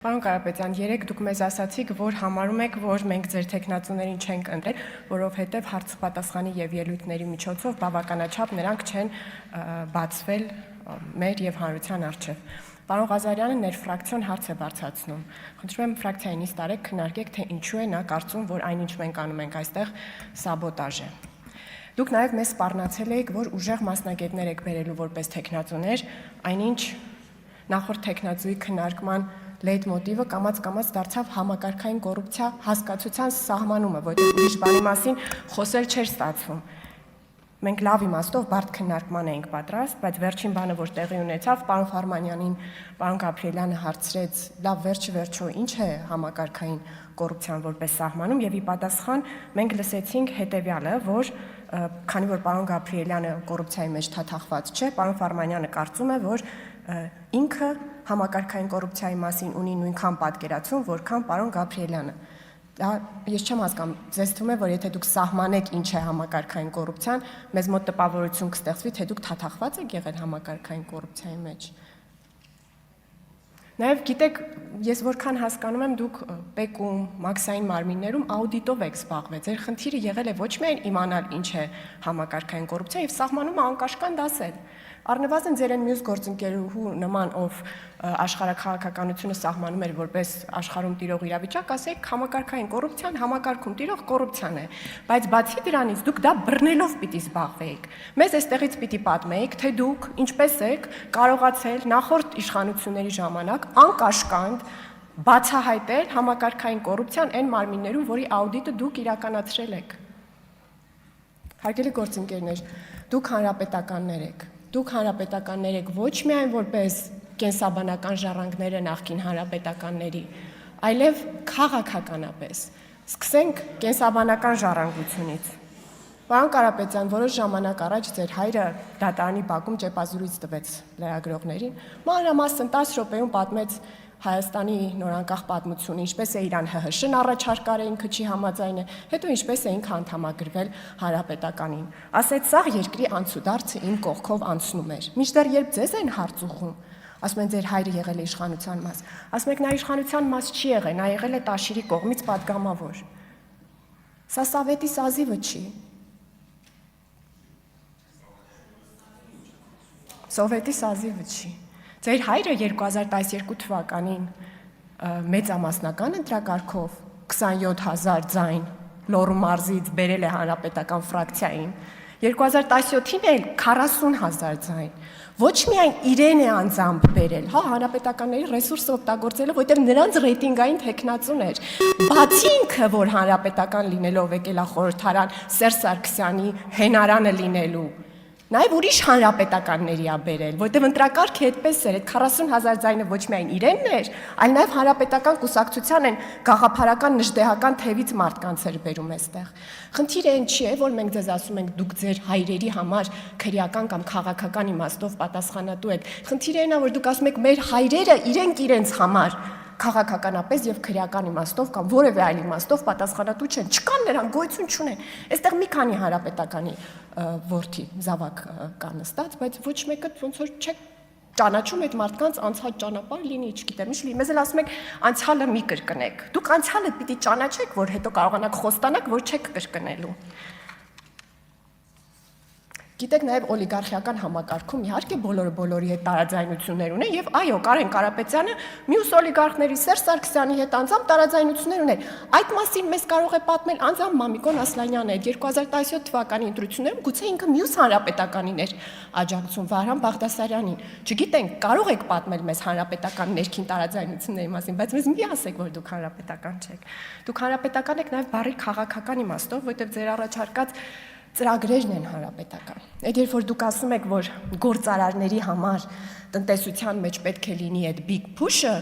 Պարոն Կարապետյան, երեք դուք մեզ ասացիք, որ համարում եք, որ մենք ձեր թեկնածուներին չենք ընտրել, որովհետև հարցպատասխանի եւ ելույթների միջոցով բավականաչափ նրանք չեն բացվել մեր եւ հանրության առջև։ Պարոն Ղազարյանը ներֆրակցիոն հարց է բարձրացնում։ Խնդրում եմ ֆրակցիայի նիստ արեք, քննարկեք, թե ինչու է նա կարծում, որ այնինչ մենք անում ենք այստեղ սաբոտաժ է։ Դուք նաեւ մեզ սպառնացել եք, որ ուժեղ մասնագետներ եք բերելու որպես թեկնածուներ, այնինչ նախորդ թեկնածուի քննարկման լեյտմոտիվը կամաց-կամաց դարձավ համակարգային կոռուպցիա հասկացության սահմանումը, որտեղ ուրիշ բանի մասին խոսել չէր ստացվում։ Մենք լավ իմաստով բարդ քննարկման էինք պատրաստ, բայց վերջին բանը, որ տեղի ունեցավ, պարոն Ֆարմանյանին, պարոն Գաբրիելյանը հարցրեց, լավ վերջ-վերջո ինչ է համակարգային կոռուպցիան որպես սահմանում, եւ ի պատասխան մենք լսեցինք հետեւյալը, որ քանի որ պարոն Գաբրիելյանը կոռուպցիայի մեջ թաթախված չէ, պարոն Ֆարմանյանը կարծում է, որ ինքը համակարգային կոռուպցիայի մասին ունի նույնքան պատկերացում, որքան պարոն Գաբրիելյանը։ Դա ես չեմ հասկանում, ձեզ թվում է, որ եթե դուք սահմանեք ինչ է համակարգային կոռուպցիան, մեզ մոտ տպավորություն կստեղծվի, թե դուք թաթախված եք եղել համակարգային կոռուպցիայի մեջ։ Նաև գիտեք, ես որքան հասկանում եմ, դուք ՊԵԿ-ում, մաքսային մարմիններում աուդիտով եք զբաղվել։ Ձեր խնդիրը եղել է ոչ միայն իմանալ ինչ է համակարգային կոռուպցիա, եւ սահմանումը անկաշկան դասել։ Առնվազն ձեր այն մյուս գործընկերուհու նման, ով աշխարհաքաղաքականությունը սահմանում էր որպես աշխարհում տիրող իրավիճակ, ասեք, համակարգային կոռուպցիան համակարգում տիրող կոռուպցիան է, բայց բացի դրանից դուք դա բռնելով պիտի զբաղվեիք։ Մեզ այստեղից պիտի պատմեիք, թե դուք ինչպես եք կարողացել նախորդ իշխանությունների ժամանակ անկաշկանդ բացահայտել համակարգային կոռուպցիան այն մարմիններում, որի աուդիտը դուք իրականացրել եք։ Հարգելի գործընկերներ, դուք հանրապետականներ եք։ Դուք հանրապետականներ եք ոչ միայն որպես կենսաբանական ժառանգները նախկին հանրապետականների, այլև քաղաքականապես։ Սկսենք կենսաբանական ժառանգությունից։ Պարոն Կարապետյան, որոշ ժամանակ առաջ ձեր հայրը դատարանի բակում ճեպազրույց տվեց լրագրողներին, մանրամասն 10 րոպեում պատմեց Հայաստանի նորանկախ պատմությունը, ինչպես է իրան ՀՀՇ-ն առաջարկել ինքը չի համաձայն է, հետո ինչպես է ինքը անդամագրվել հանրապետականին։ Ասեց, սաղ երկրի անցուդարձը իմ կողքով անցնում էր։ Մինչդեռ երբ ձեզ են հարց ուղղում, ասում են ձեր հայրը եղել է իշխանության մաս, ասում եք նա իշխանության մաս չի եղել, նա եղել է Տաշիրի կողմից պատգամավոր։ Սա Սովետի սազիվը չի։ Սովետի սազիվը չի։ Ձեր հայրը 2012 թվականին մեծամասնական ընտրակարգով 27000 ձայն Լոռու մարզից բերել է հանրապետական ֆրակցիային, 2017-ին էլ 40000 ձայն։ Ոչ միայն իրեն է անձամբ բերել, հա, հանրապետականների ռեսուրսը օգտագործելով, որտեղ նրանց ռեյտինգային թեկնածուն էր։ Բացի ինքը, որ հանրապետական լինելով եկել է խորհրդարան Սերժ Սարգսյանի հենարանը լինելու, նաև ուրիշ հանրապետականների ա բերել, որտեղ ընտրակարգը այդպես էր, այդ 40000 ձայնը ոչ միայն իրենն էր, այլ նաև հանրապետական կուսակցության են գաղափարական նժդեհական թևից մարդկանց էր բերում այստեղ։ Խնդիրը այն չի է, որ մենք ձեզ ասում ենք դուք ձեր հայրերի համար քրեական կամ քաղաքական իմաստով պատասխանատու եք։ Խնդիրը այն է, որ դուք ասում եք մեր հայրերը իրենց համար քաղաքականապես եւ քրեական իմաստով կամ որևէ այլ իմաստով պատասխանատու չեն, չկան նրանք գոյություն չունեն։ Այստեղ մի քանի հանրապետականի որդի զավակ կա նստած, բայց ոչ մեկը ոնց որ չեք ճանաչում այդ մարդկանց անցած ճանապարհ լինի, չգիտեմ, ինչ լինի։ Մեզ էլ ասում եք անցյալը մի կրկնեք։ Դուք անցյալը պիտի ճանաչեք, որ հետո կարողանաք խոստանաք, որ չեք կրկնելու։ Գիտեք, նաև օլիգարխիական համակարգում իհարկե բոլորի հետ տարաձայնություններ ունեն եւ այո, Կարեն Կարապետյանը մյուս օլիգարխների Սերժ Սարգսյանի հետ անձամբ տարաձայնություններ ուներ։ Այդ մասին մեզ կարող է պատմել անձամբ Մամիկոն Ասլանյանը 2017 թվականի ընտրություններում գուցե ինքը մյուս հանրապետականին էր աջակցում Վահրամ Բաղդասարյանին։ Չգիտենք, կարող եք պատմել մեզ հանրապետական ներքին տարաձայնությունների մասին, բայց մեզ մի ասեք, որ դուք հանրապետական չեք։ Դուք հանրապետական եք նաև բարի քաղաքական իմաստով, որտեղ ձեր առաջարկած ծրագրերն են հանրապետական։ Այդ երբ որ դուք ասում եք, որ գործարարների համար տնտեսության մեջ պետք է լինի այդ big push-ը,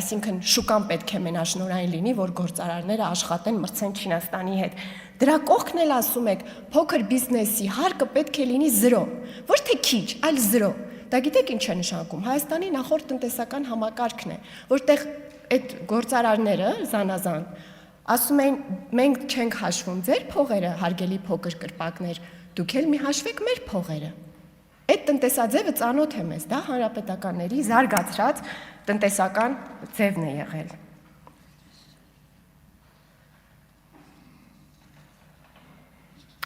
այսինքն շուկան պետք է մենաշնորհային լինի, որ գործարարները աշխատեն, մրցեն Չինաստանի հետ։ Դրա կողքն էլ ասում եք, փոքր բիզնեսի հարկը պետք է լինի 0, ոչ թե քիչ, այլ 0։ Դա գիտեք ինչ է նշանակում։ Հայաստանի նախորդ տնտեսական համակարգն է, որտեղ այդ գործարարները զանազան ասում են մենք չենք հաշվում ձեր փողերը, հարգելի փոքր կրպակներ, դուք էլ մի հաշվեք մեր փողերը։ Այդ տնտեսաձևը ծանոթ է մեզ, դա հանրապետականների զարգացած տնտեսական ձևն է եղել։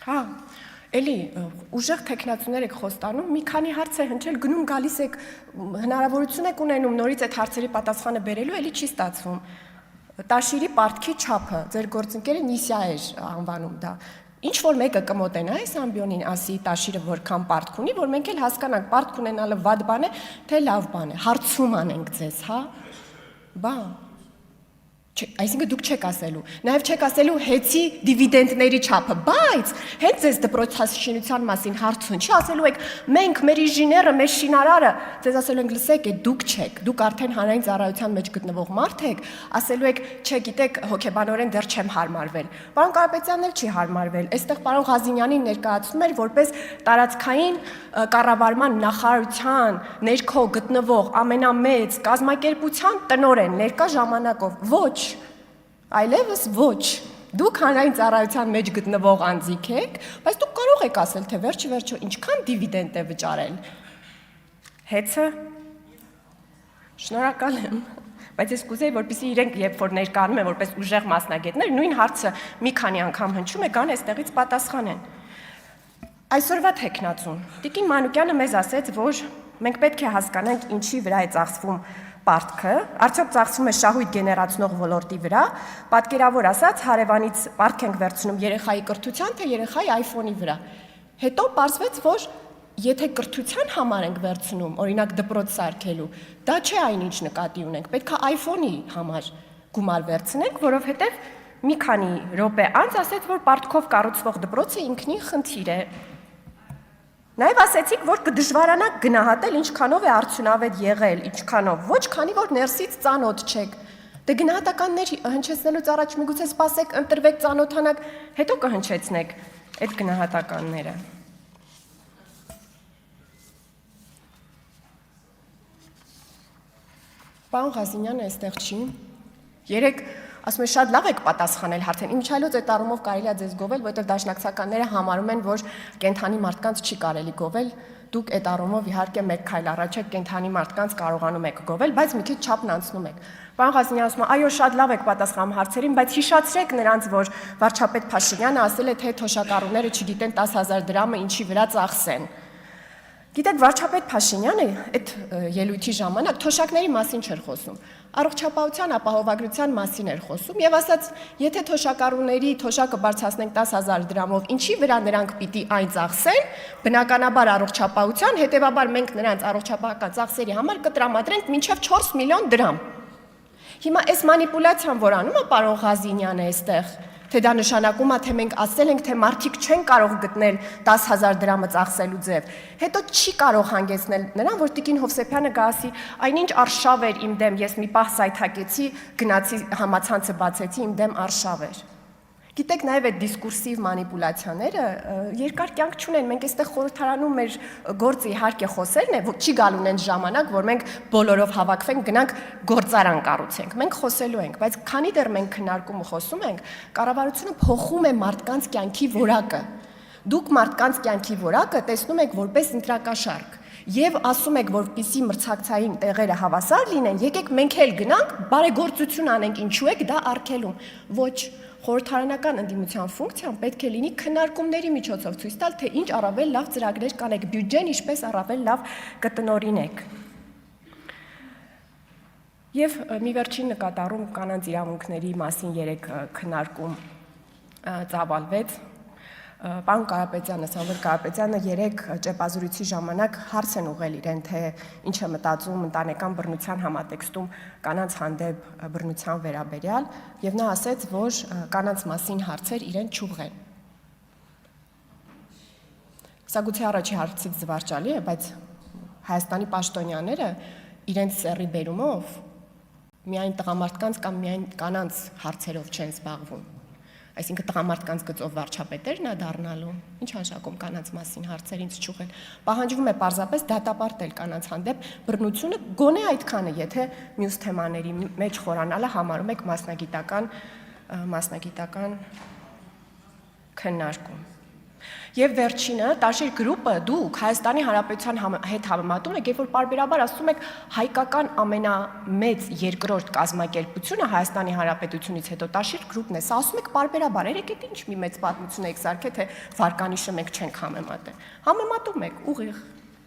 Հա, էլի ուժեղ տեխնացուներ եք խոստանում, մի քանի հարց է հնչել, գնում գալիս եք, հնարավորություն եք ունենում նորից այդ հարցերի պատասխանը բերելու, էլի չի ստացվում։ Տաշիրի պարտքի չափը, ձեր գործընկերը Նիսիա էր անվանում դա։ Ինչ որ մեկը կմոտենա այս ամբիոնին, ասի Տաշիրը որքան պարտք ունի, որ մենք էլ հասկանանք պարտք ունենալը վատ բան է, թե լավ բան է։ Հարցում անենք ձեզ, հա։ Բա Այսինքն դուք չեք ասելու, նաև չեք ասելու հեծի դիվիդենդների չափը, բայց հենց ձեզ դպրոցաշինության մասին հարցուն, չի ասելու եք մենք, մեր ինժեները, մեր շինարարը, ձեզ ասելու ենք լսեք, դուք չեք, դուք արդեն հանրային ծառայության մեջ գտնվող մարդ եք, ասելու եք, չէ, գիտեք, հոգեբանորեն դեռ չեմ հարմարվել։ Պարոն Կարապետյանն էլ չի հարմարվել, այստեղ պարոն Ղազինյանին ներկայացնում էր որպես տարածքային կառավարման նախարարության ներքո գտնվող ամենամեծ կազմակերպության տնօրեն ներկա ժամանակով, ոչ, այլևս ոչ, դուք հանրային ծառայության մեջ գտնվող անձիկ եք, բայց դուք կարող եք ասել, թե վերջը ինչքան դիվիդենդ է վճարել, հեծը, շնորհակալ եմ, բայց ես կուզեի, որպեսզի իրենք երբ որ ներկայանում են որպես ուժեղ մասնագետներ, նույն հարցը մի քանի անգամ հնչում է, գան այստեղից պատասխանեն։ Այսօրվա տեխնացուն, Տիկին Մանուկյանը մեզ ասեց, որ մենք պետք է հասկանանք ինչի վրա է ծախսվում պարտքը, արդյոք ծախսվում է շահույթ գեներացնող ոլորտի վրա, պատկերավոր ասած, հարևանից պարտք ենք վերցնում երեխայի կրթության, թե երեխայի iPhone-ի վրա։ Հետո պարզվեց, որ եթե կրթության համար ենք վերցնում, օրինակ դպրոց սարքելու, դա չէ այնինչ նկատի ունենք, պետք է iPhone-ի համար գումար վերցնենք, որովհետև մի քանի րոպե անց ասեց, որ պարտքով կառուցվող դպրոցը ինքնին խնդիր է։ Նաև ասեցիք, որ կդժվարանաք գնահատել ինչքանով է արդյունավետ եղել, ինչքանով, ոչ քանի որ ներսից ծանոթ չեք։ Դե գնահատականներ հնչեցնելուց առաջ միգուցե սպասեք, ընտրվեք, ծանոթանաք, հետո կհնչեցնեք այդ գնահատականները։ Պարոն Ղազինյանը այստեղ չի։ Երեք ասում եմ շատ լավ եք պատասխանել հարցին։ Իմիջիայլոց այդ առումով կարելի է ձեզ գովել, որովհետև դաշնակցականները համարում են, որ կենթանի մարդկանց չի կարելի գովել։ Դուք այդ առումով իհարկե մեկ քայլ առաջ եք, կենթանի մարդկանց կարողանում եք գովել, բայց մի քիչ չափն անցնում եք։ Պարոն Ղազինյանը ասում է, այո, շատ լավ եք պատասխանում հարցերին, բայց հիշացրեք նրանց, որ վարչապետ Փաշինյանը ասել է, թե թոշակառուները չգիտեն 10,000 դրամը ինչի վրա ծախսեն։ Գիտեք, վարչապետ Փաշինյանը այդ ելույթի ժամանակ թոշակների մասին չէր խոսում, առողջապահության ապահովագրության մասին էր խոսում եւ ասաց, եթե թոշակառուների թոշակը բարձրացնենք 10,000 դրամով, ինչի վրա նրանք պիտի այն ծախսեն, բնականաբար առողջապահության, հետեւաբար մենք նրանց առողջապահական ծախսերի համար կտրամադրենք մինչեւ 4 միլիոն դրամ։ Հիմա այս մանիպուլյացիան, որ անում է պարոն Ղազինյանը այստեղ, թե դա նշանակում է, թե մենք ասել ենք, թե մարդիկ չեն կարող գտնել 10,000 դրամը ծախսելու ձև, հետո չի կարող հանգեցնել նրան, որ Տիկին Հովսեփյանը գա ասի, այնինչ արշավ էր իմ դեմ, ես մի պահ սայթակեցի, գնացի համացանցը բացեցի, իմ դեմ արշավ էր։ Գիտեք, նաև այդ դիսկուրսիվ մանիպուլյացիաները երկար կյանք չունեն, մենք այստեղ խորհրդարանում մեր գործը իհարկե խոսելն է, որ չի գալու այն ժամանակ, որ մենք բոլորով հավաքվենք, գնանք գործարան կառուցենք։ Մենք խոսելու ենք, բայց քանի դեռ մենք քննարկում ու խոսում ենք, կառավարությունը փոխում է մարդկանց կյանքի որակը։ Դուք մարդկանց կյանքի որակը տեսնում եք որպես ընտրակաշարք եւ ասում եք, որպեսզի մրցակցային տեղերը հավասար լինեն, եկեք մենք էլ գնանք, բարեգործություն անենք, ինչու եք դա արգելում։ Ոչ, խորհրդարանական ընդդիմության ֆունկցիան պետք է լինի քննարկումների միջոցով ցույց տալ, թե ինչ առավել լավ ծրագրեր կանեք, բյուջեն ինչպես առավել լավ կտնօրինեք։ Եվ մի վերջին նկատառում կանանց իրավունքների մասին երեք քննարկում ծավալվեց։ Պարոն Կարապետյանը, Սամվել Կարապետյանը երեք ճեպազրույցի ժամանակ հարց են ուղղել իրեն, թե ինչ է մտածում ընտանեկան բռնության համատեքստում կանանց հանդեպ բռնության վերաբերյալ, եւ նա ասեց, որ կանանց մասին հարցեր իրեն չուղղեն։ Սա գուցե առաջի հարցից զվարճալի է, բայց Հայաստանի պաշտոնյաները իրենց սեռի բերումով միայն տղամարդկանց կամ միայն կանանց հարցերով չեն զբաղվում։ Այսինքն տղամարդկանց գծով վարչապետերն է դառնալու, ինչ անշակում կանանց մասին հարցեր ինձ չուղղել, պահանջվում է պարզապես դատապարտել կանանց հանդեպ բռնությունը գոնե այդքանը, եթե մյուս թեմաների մեջ խորանալը համարում եք մասնագիտական քննարկում։ Եվ վերջինը, Տաշիր գրուպը դուք Հայաստանի Հանրապետության հետ համեմատում եք, երբ որ պարբերաբար ասում եք հայկական ամենամեծ երկրորդ կազմակերպությունը Հայաստանի Հանրապետությունից հետո Տաշիր գրուպն է, սա ասում եք պարբերաբար, երեք ինչ մի մեծ պատմություն եք սարքել, թե վարկանիշը մենք չենք համեմատել։ Համեմատում եք ուղիղ։